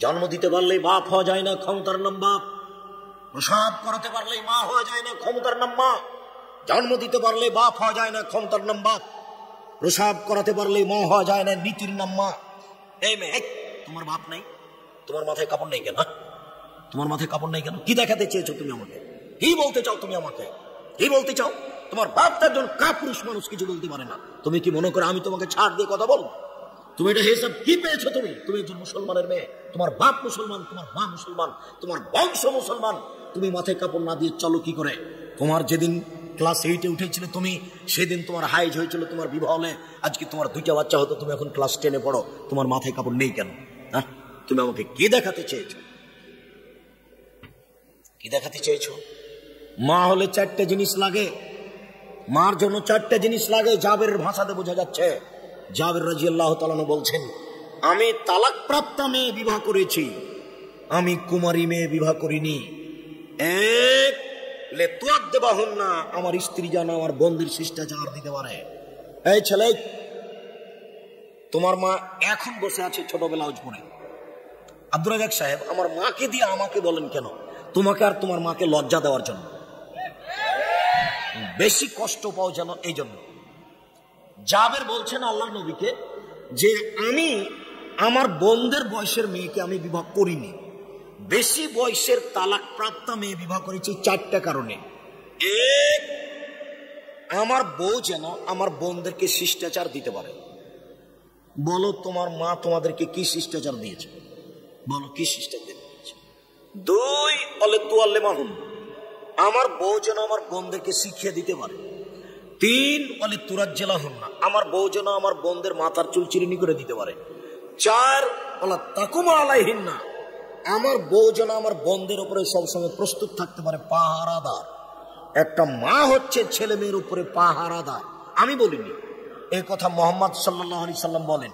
জন্ম দিতে পারলেই বাপ হওয়া যায় না, ক্ষমতার নাম বাপ। প্রসাব করাতে পারলেই মা হওয়া যায় না, ক্ষমতার নাম মা। জন্ম দিতে পারলে বাপ হওয়া যায় না, ক্ষমতার নাম বাপ। প্রসাব করাতে পারলেই মা হওয়া যায় না, নীতির নাম মা। এই মেয়ে, তোমার বাপ নাই? তোমার মাথায় কাপড় নেই কেন? তোমার মাথায় কাপড় নেই কেন? কি দেখাতে চেয়েছো তুমি আমাকে? কি বলতে চাও তুমি আমাকে? কি বলতে চাও? তোমার বাপ তো একজন কাপুরুষ মানুষ, কিছু বলতে পারে না। তুমি কি মনে করো আমি তোমাকে ছাড় দিয়ে কথা বলবো? তুমি এটা হিসাব কি পেয়েছো? তুমি একজন মুসলমানের মেয়ে, তোমার বাপ মুসলমান, তোমার মা মুসলমান, তোমার বংশ মুসলমান। তুমি মাথায় কাপড় না দিয়ে চলো কি করে? তোমার যেদিন ক্লাস 8-এ উঠেছিলে তুমি, সেদিন তোমার হাইজ হয়েছিল, তোমার বিবাহ হলে আজকে তোমার 2টা বাচ্চা হতো, তুমি এখন ক্লাস 10-এ পড়ো, তোমার মাথায় কাপড় নেই কেন? হ্যাঁ, তুমি আমাকে কি দেখাতে চেয়েছো? কি দেখাতে চেয়েছো? মা হলে 4টে জিনিস লাগে, মার জন্য 4টে জিনিস লাগে। জাবেরের ভাষাতে বোঝা যাচ্ছে। জাবের রাদিয়াল্লাহু তাআলা বলছেন, আমি তালাক প্রাপ্ত মেয়ে বিবাহ করেছি, আমি কুমারী মেয়ে বিবাহ করিনি। এক লে তুয়াদ দেবাহুন না, আমার স্ত্রী যেন আমার বন্দির শিষ্টাচার দিতে পারে। এই ছেলে, তোমার মা এখন বসে আছে ছোট ব্লাউজ পরে। আব্দুর রাজ্জাক সাহেব, আমার মাকে দিয়ে আমাকে বলেন কেন? তোমাকে আর তোমার মাকে লজ্জা দেওয়ার জন্য, বেশি কষ্ট পাও যেন, এই জন্য। জাবের বলছেন আল্লাহ নবীকে যে আমি আমার বোনদের বয়সের মেয়েকে আমি বিবাহ করিনি, বেশি বয়সের তালাক প্রাপ্ত মেয়ে বিবাহ করেছি 4টা কারণে। এক, আমার বউ যেন আমার বোনদেরকে শিষ্টাচার দিতে পারে। বলো তোমার মা তোমাদেরকে কি শিষ্টাচার দিয়েছে? বলো কি শিষ্টাচার দিয়েছে? 2, অলে তুয়াল্লে মাহুন, আমার বউ যেন আমার বোনদেরকে শিখিয়ে দিতে পারে। 3, অলে তুরাজ্জেলা হন না, আমার বউ যেন আমার বোনদের মাথার চুল চিরুনি করে দিতে পারে। 4, অলা তাকুমা আলাইহিন না, আমার বউ যেন আমার বোনদের উপরে সবসময় প্রস্তুত থাকতে পারে, পাহারাদার। একটা মা হচ্ছে ছেলে মেয়ের উপরে পাহারাদার। আমি বলিনি, এই কথা মুহাম্মদ সাল্লাল্লাহু আলাইহি সাল্লাম বলেন।